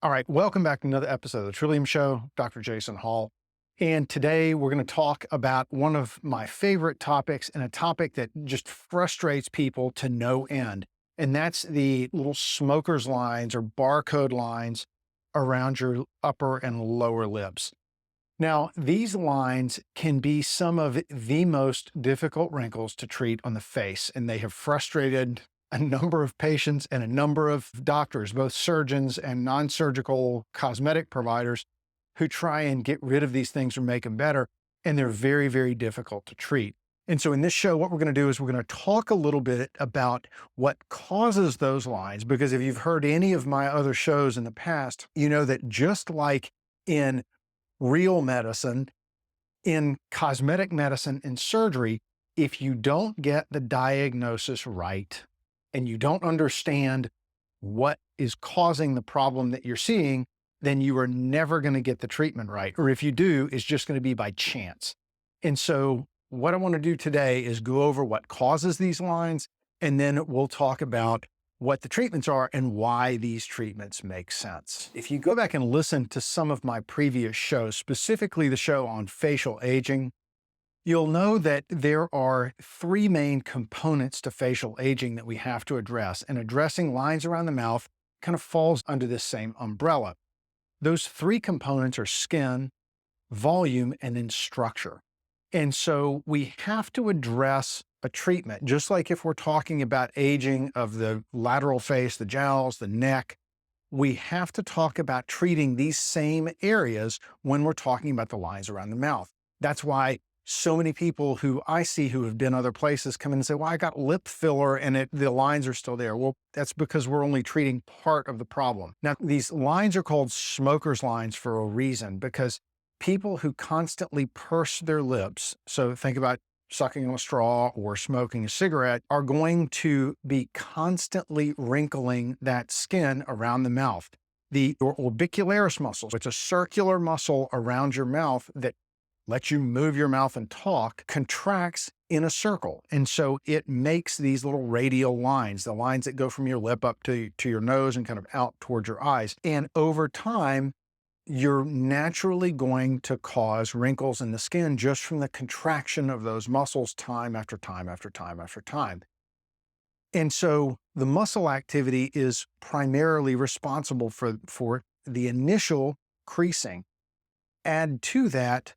All right, welcome back to another episode of the Trillium Show. Dr. Jason Hall. And today we're going to talk about one of my favorite topics, and a topic that just frustrates people to no end. And that's the little smoker's lines or barcode lines around your upper and lower lips. Now, these lines can be some of the most difficult wrinkles to treat on the face, and they have frustrated a number of patients and a number of doctors, both surgeons and non-surgical cosmetic providers, who try and get rid of these things or make them better, and they're very, very difficult to treat. And so in this show, what we're going to do is we're going to talk a little bit about what causes those lines, because if you've heard any of my other shows in the past, you know that just like in real medicine, in cosmetic medicine and surgery, if you don't get the diagnosis right and you don't understand what is causing the problem that you're seeing, then you are never going to get the treatment right. Or if you do, it's just going to be by chance. And so what I want to do today is go over what causes these lines, and then we'll talk about what the treatments are and why these treatments make sense. If you go back and listen to some of my previous shows, specifically the show on facial aging, you'll know that there are three main components to facial aging that we have to address, and addressing lines around the mouth kind of falls under this same umbrella. Those three components are skin, volume, and then structure. And so we have to address a treatment, just like if we're talking about aging of the lateral face, the jowls, the neck, we have to talk about treating these same areas when we're talking about the lines around the mouth. That's why so many people who I see who have been other places come in and say, well, I got lip filler and the lines are still there. Well, that's because we're only treating part of the problem. Now, these lines are called smoker's lines for a reason, because people who constantly purse their lips, so think about sucking on a straw or smoking a cigarette, are going to be constantly wrinkling that skin around the mouth. The orbicularis muscle, it's a circular muscle around your mouth that lets you move your mouth and talk, contracts in a circle. And so it makes these little radial lines, the lines that go from your lip up to your nose and kind of out towards your eyes. And over time, you're naturally going to cause wrinkles in the skin just from the contraction of those muscles time after time after time after time. And so the muscle activity is primarily responsible for the initial creasing. Add to that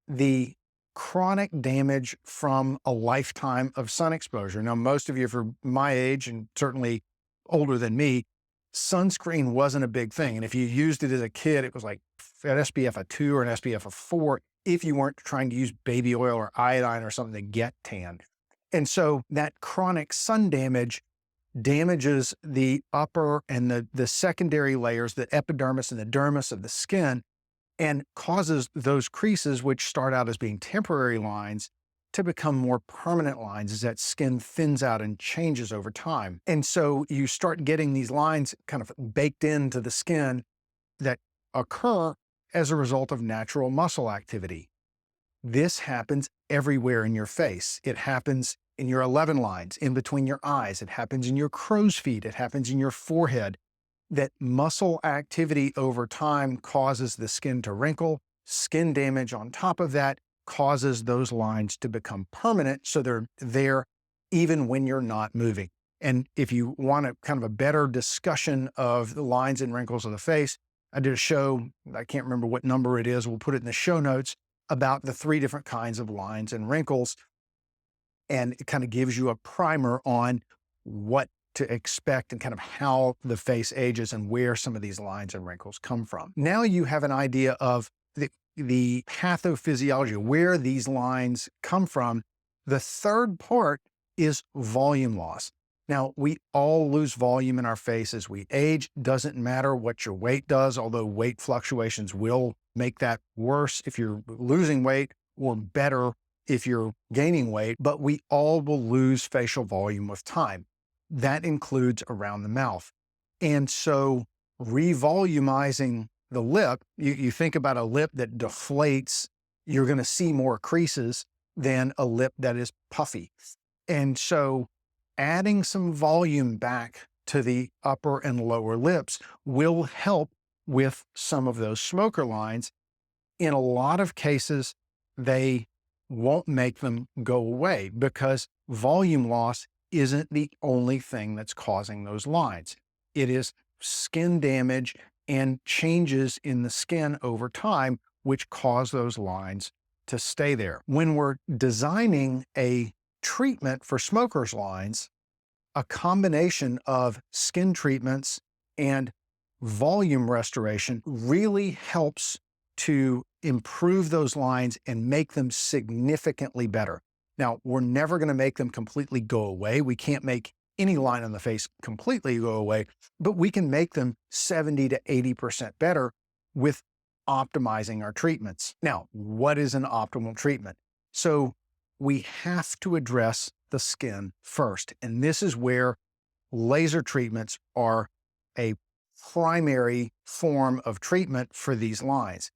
the chronic damage from a lifetime of sun exposure. Now, most of you are my age and certainly older than me, sunscreen wasn't a big thing. And if you used it as a kid, it was like an SPF of 2 or an SPF of 4 if you weren't trying to use baby oil or iodine or something to get tan. And so that chronic sun damage damages the upper and the secondary layers, the epidermis and the dermis of the skin, and causes those creases, which start out as being temporary lines, to become more permanent lines as that skin thins out and changes over time. And so you start getting these lines kind of baked into the skin that occur as a result of natural muscle activity. This happens everywhere in your face. It happens in your 11 lines, in between your eyes. It happens in your crow's feet. It happens in your forehead. That muscle activity over time causes the skin to wrinkle. Skin damage on top of that causes those lines to become permanent, so they're there even when you're not moving. And if you want a kind of a better discussion of the lines and wrinkles of the face, I did a show, I can't remember what number it is, we'll put it in the show notes, about the 3 different kinds of lines and wrinkles. And it kind of gives you a primer on what to expect and kind of how the face ages and where some of these lines and wrinkles come from. Now you have an idea of the pathophysiology, where these lines come from. The third part is volume loss. Now, we all lose volume in our face as we age. Doesn't matter what your weight does, although weight fluctuations will make that worse if you're losing weight, or better if you're gaining weight, but we all will lose facial volume with time. That includes around the mouth. And so revolumizing the lip, you think about a lip that deflates, you're going to see more creases than a lip that is puffy. And so adding some volume back to the upper and lower lips will help with some of those smoker lines. In a lot of cases, they won't make them go away because volume loss isn't the only thing that's causing those lines. It is skin damage and changes in the skin over time, which cause those lines to stay there. When we're designing a treatment for smokers' lines, a combination of skin treatments and volume restoration really helps to improve those lines and make them significantly better. Now, we're never going to make them completely go away. We can't make any line on the face completely go away, but we can make them 70 to 80% better with optimizing our treatments. Now, what is an optimal treatment? So we have to address the skin first, and this is where laser treatments are a primary form of treatment for these lines.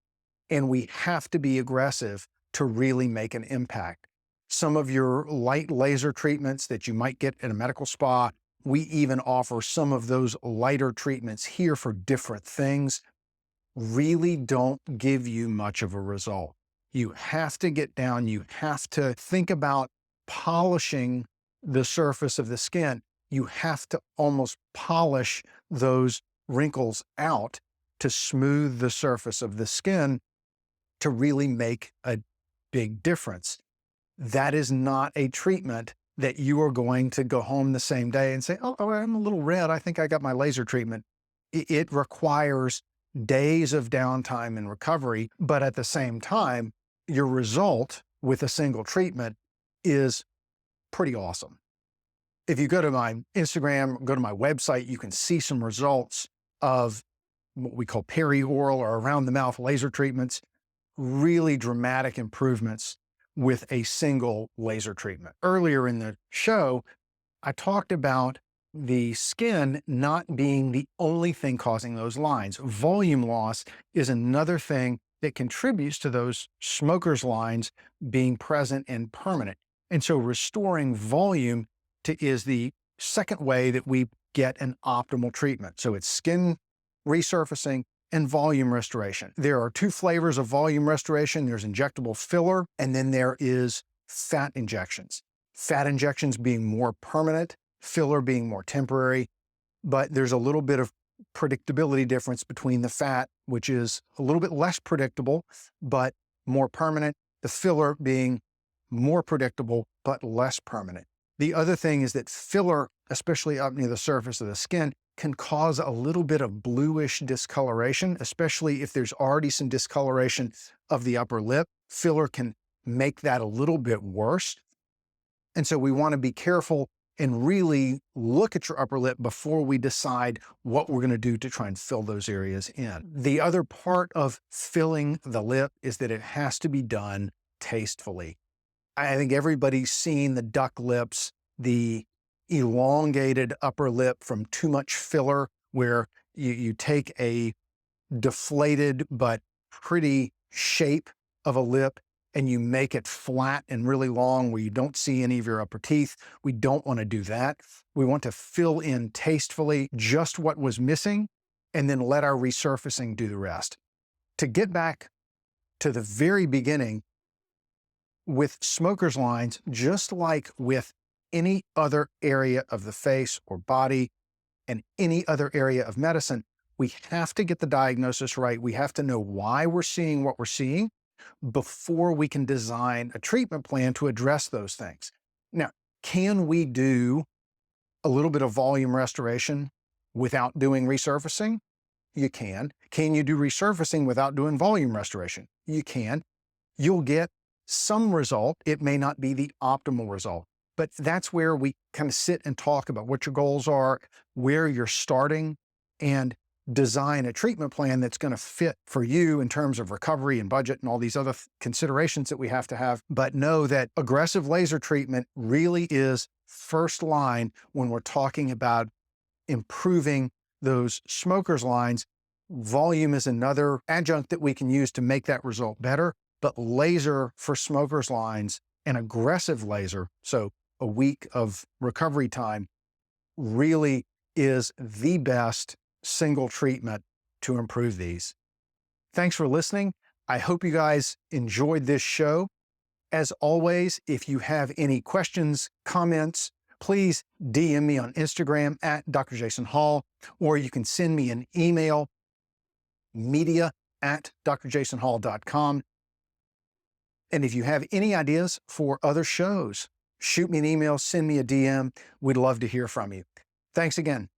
And we have to be aggressive to really make an impact. Some of your light laser treatments that you might get at a medical spa, we even offer some of those lighter treatments here for different things, really don't give you much of a result. You have to get down, you have to think about polishing the surface of the skin. You have to almost polish those wrinkles out to smooth the surface of the skin to really make a big difference. That is not a treatment that you are going to go home the same day and say, oh, I'm a little red, I think I got my laser treatment. It requires days of downtime and recovery, but at the same time, your result with a single treatment is pretty awesome. If you go to my Instagram, go to my website, you can see some results of what we call perioral or around the mouth laser treatments, really dramatic improvements with a single laser treatment. Earlier in the show, I talked about the skin not being the only thing causing those lines. Volume loss is another thing that contributes to those smokers' lines being present and permanent. And so restoring volume is the second way that we get an optimal treatment. So it's skin resurfacing and volume restoration. There are two flavors of volume restoration. There's injectable filler, and then there is fat injections. Fat injections being more permanent, filler being more temporary, but there's a little bit of predictability difference between the fat, which is a little bit less predictable, but more permanent, the filler being more predictable, but less permanent. The other thing is that filler, especially up near the surface of the skin, can cause a little bit of bluish discoloration, especially if there's already some discoloration of the upper lip. Filler can make that a little bit worse. And so we want to be careful and really look at your upper lip before we decide what we're going to do to try and fill those areas in. The other part of filling the lip is that it has to be done tastefully. I think everybody's seen the duck lips, the elongated upper lip from too much filler, where you take a deflated but pretty shape of a lip and you make it flat and really long where you don't see any of your upper teeth. We don't want to do that. We want to fill in tastefully just what was missing and then let our resurfacing do the rest. To get back to the very beginning, with smokers' lines, just like with any other area of the face or body and any other area of medicine, we have to get the diagnosis right. We have to know why we're seeing what we're seeing before we can design a treatment plan to address those things. Now, can we do a little bit of volume restoration without doing resurfacing? You can. Can you do resurfacing without doing volume restoration? You can. You'll get some result. It may not be the optimal result, but that's where we kind of sit and talk about what your goals are, where you're starting, and design a treatment plan that's going to fit for you in terms of recovery and budget and all these other considerations that we have to have. But know that aggressive laser treatment really is first line when we're talking about improving those smokers' lines. Volume is another adjunct that we can use to make that result better, but laser for smokers' lines and aggressive laser, so a week of recovery time, really is the best single treatment to improve these. Thanks for listening. I hope you guys enjoyed this show. As always, if you have any questions, comments, please DM me on Instagram at Dr. Jason Hall, or you can send me an email, media@drjasonhall.com. And if you have any ideas for other shows, shoot me an email, send me a DM. We'd love to hear from you. Thanks again.